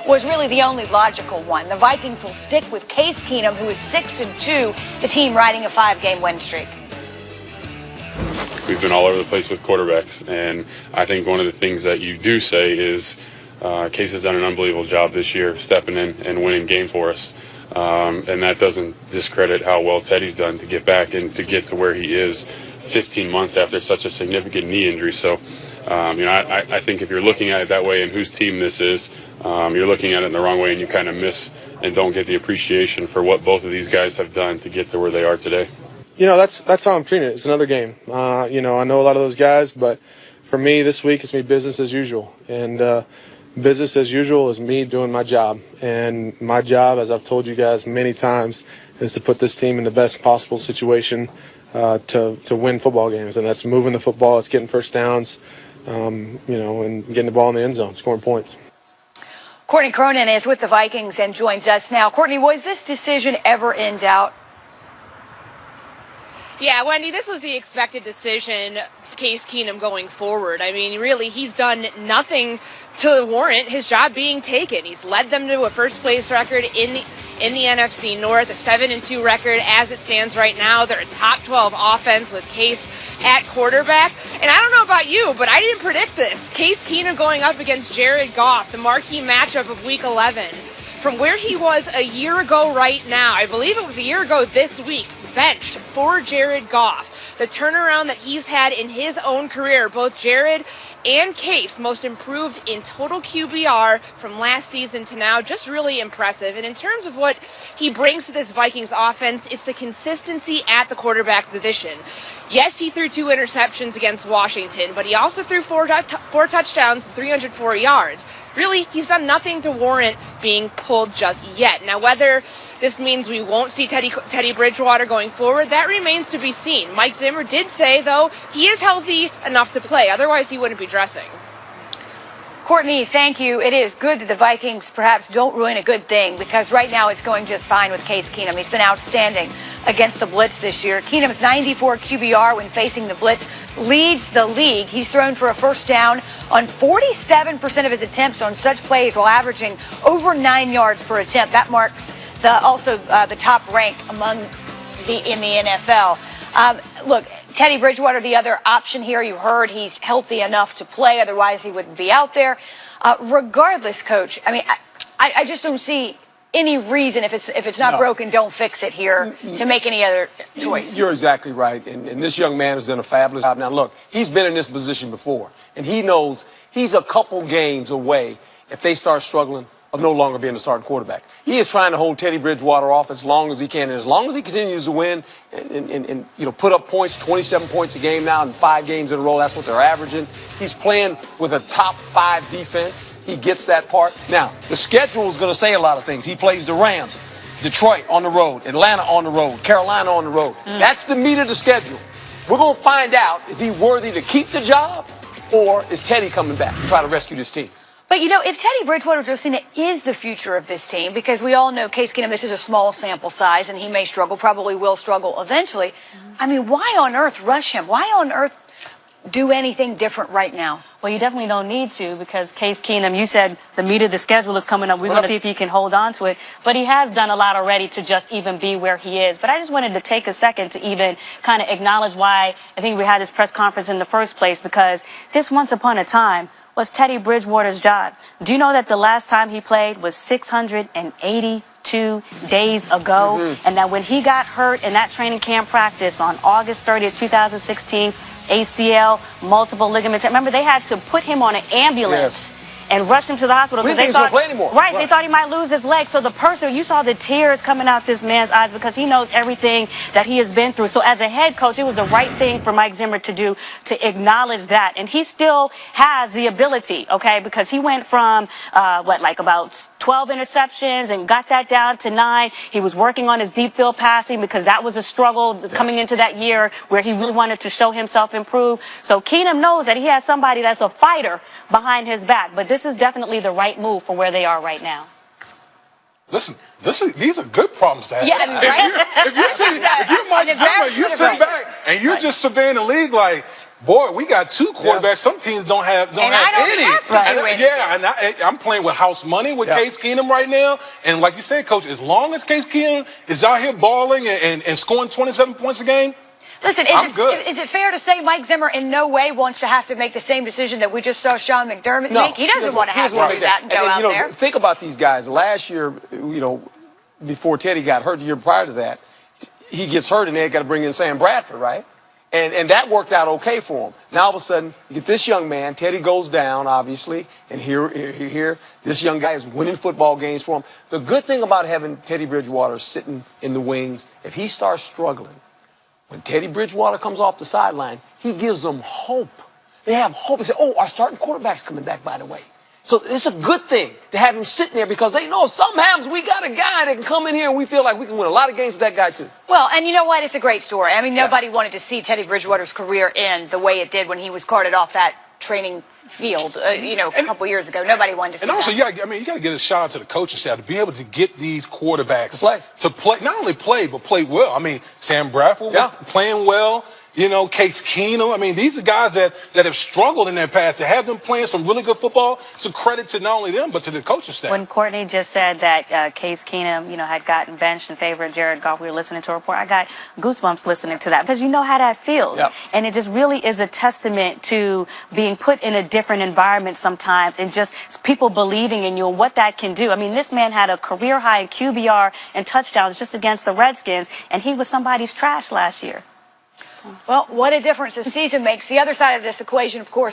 was really the only logical one. The Vikings will stick with Case Keenum, who is 6-2, the team riding a 5-game win streak. We've been all over the place with quarterbacks, and I think one of the things that you do say is Case has done an unbelievable job this year stepping in and winning games for us. And that doesn't discredit how well Teddy's done to get back and to get to where he is 15 months after such a significant knee injury. So, I think if you're looking at it that way and whose team this is, you're looking at it in the wrong way and you kind of miss and don't get the appreciation for what both of these guys have done to get to where they are today. That's how I'm treating it. It's another game. I know a lot of those guys, but for me this week it's me business as usual. And business as usual is me doing my job. And my job, as I've told you guys many times, is to put this team in the best possible situation to win football games. And that's moving the football, it's getting first downs, and getting the ball in the end zone, scoring points. Courtney Cronin is with the Vikings and joins us now. Courtney, was this decision ever in doubt? Yeah, Wendy, this was the expected decision for Case Keenum going forward. I mean, really, he's done nothing to warrant his job being taken. He's led them to a first-place record in the NFC North, a 7-2 record as it stands right now. They're a top 12 offense with Case at quarterback. And I don't know about you, but I didn't predict this. Case Keenum going up against Jared Goff, the marquee matchup of Week 11. From where he was a year ago right now, I believe it was a year ago this week, benched for Jared Goff. The turnaround that he's had in his own career, both Jared and Case most improved in total QBR from last season to now, just really impressive. And in terms of what he brings to this Vikings offense, it's the consistency at the quarterback position. Yes, he threw 2 interceptions against Washington, but he also threw four touchdowns and 304 yards. Really, he's done nothing to warrant being pulled just yet. Now, whether this means we won't see Teddy Bridgewater going forward, that remains to be seen. Mike Zimmer did say, though, he is healthy enough to play. Otherwise, he wouldn't be dressing. Courtney, thank you. It is good that the Vikings perhaps don't ruin a good thing, because right now it's going just fine with Case Keenum. He's been outstanding against the blitz this year. Keenum's 94 QBR when facing the blitz leads the league. He's thrown for a first down on 47% of his attempts on such plays, while averaging over 9 yards per attempt. That marks the top rank in the NFL. Look, Teddy Bridgewater, the other option here. You heard he's healthy enough to play, otherwise he wouldn't be out there. Regardless, Coach, I mean, I just don't see any reason, if it's not broken, don't fix it here, to make any other choice. You're exactly right, and this young man has done a fabulous job. Now, look, he's been in this position before, and he knows he's a couple games away, if they start struggling, of no longer being the starting quarterback. He is trying to hold Teddy Bridgewater off as long as he can, and as long as he continues to win and put up points, 27 points a game now in 5 games in a row, that's what they're averaging. He's playing with a top 5 defense. He gets that part. Now, the schedule is going to say a lot of things. He plays the Rams, Detroit on the road, Atlanta on the road, Carolina on the road. That's the meat of the schedule. We're going to find out, is he worthy to keep the job, or is Teddy coming back to try to rescue this team? But, if Teddy Bridgewater, Josina, is the future of this team, because we all know Case Keenum, this is a small sample size, and he may struggle, probably will struggle eventually. I mean, why on earth rush him? Why on earth do anything different right now? Well, you definitely don't need to, because Case Keenum, you said the meat of the schedule is coming up. We're going to see if he can hold on to it. But he has done a lot already to just even be where he is. But I just wanted to take a second to even kind of acknowledge why I think we had this press conference in the first place, because this once upon a time was Teddy Bridgewater's job. Do you know that the last time he played was 682 days ago? And that when he got hurt in that training camp practice on August 30th, 2016, ACL, multiple ligaments. Remember, they had to put him on an ambulance and rush him to the hospital because they thought, they thought he might lose his leg. So the person, you saw the tears coming out this man's eyes because he knows everything that he has been through. So as a head coach, it was the right thing for Mike Zimmer to do, to acknowledge that. And he still has the ability, okay, because he went from about 12 interceptions and got that down to 9. He was working on his deep field passing because that was a struggle coming into that year where he really wanted to show himself improve. So Keenum knows that he has somebody that's a fighter behind his back. But this is definitely the right move for where they are right now. Listen, these are good problems to have. Yeah, right? If you're Mike Zimmer, you sit back and you're just surveying the league like, boy, we got two quarterbacks. Some teams don't have any. I'm playing with house money with Case Keenum right now. And like you said, Coach, as long as Case Keenum is out here balling and scoring 27 points a game, listen, is it fair to say Mike Zimmer in no way wants to have to make the same decision that we just saw Sean McDermott make? He doesn't want to have to do that and go out there. Think about these guys. Last year, before Teddy got hurt, the year prior to that, he gets hurt and they got to bring in Sam Bradford, right? And that worked out okay for him. Now all of a sudden, you get this young man. Teddy goes down, obviously, and here, this young guy is winning football games for him. The good thing about having Teddy Bridgewater sitting in the wings, if he starts struggling, when Teddy Bridgewater comes off the sideline, he gives them hope. They have hope. They say, "Oh, our starting quarterback's coming back, by the way." So it's a good thing to have him sitting there because they know if something happens, we got a guy that can come in here and we feel like we can win a lot of games with that guy too. Well, and you know what? It's a great story. I mean, nobody wanted to see Teddy Bridgewater's career end the way it did when he was carted off that training field, a couple years ago. Nobody wanted to see that. And also, you got to give a shout out to the coaching staff to be able to get these quarterbacks to play, not only play, but play well. I mean, Sam Bradford was playing well. Case Keenum. I mean, these are guys that have struggled in their past. To have them playing some really good football, it's a credit to not only them, but to the coaching staff. When Courtney just said that Case Keenum, had gotten benched in favor of Jared Goff, we were listening to a report. I got goosebumps listening to that because you know how that feels. Yep. And it just really is a testament to being put in a different environment sometimes and just people believing in you and what that can do. I mean, this man had a career-high QBR and touchdowns just against the Redskins, and he was somebody's trash last year. Well, what a difference a season makes. The other side of this equation, of course,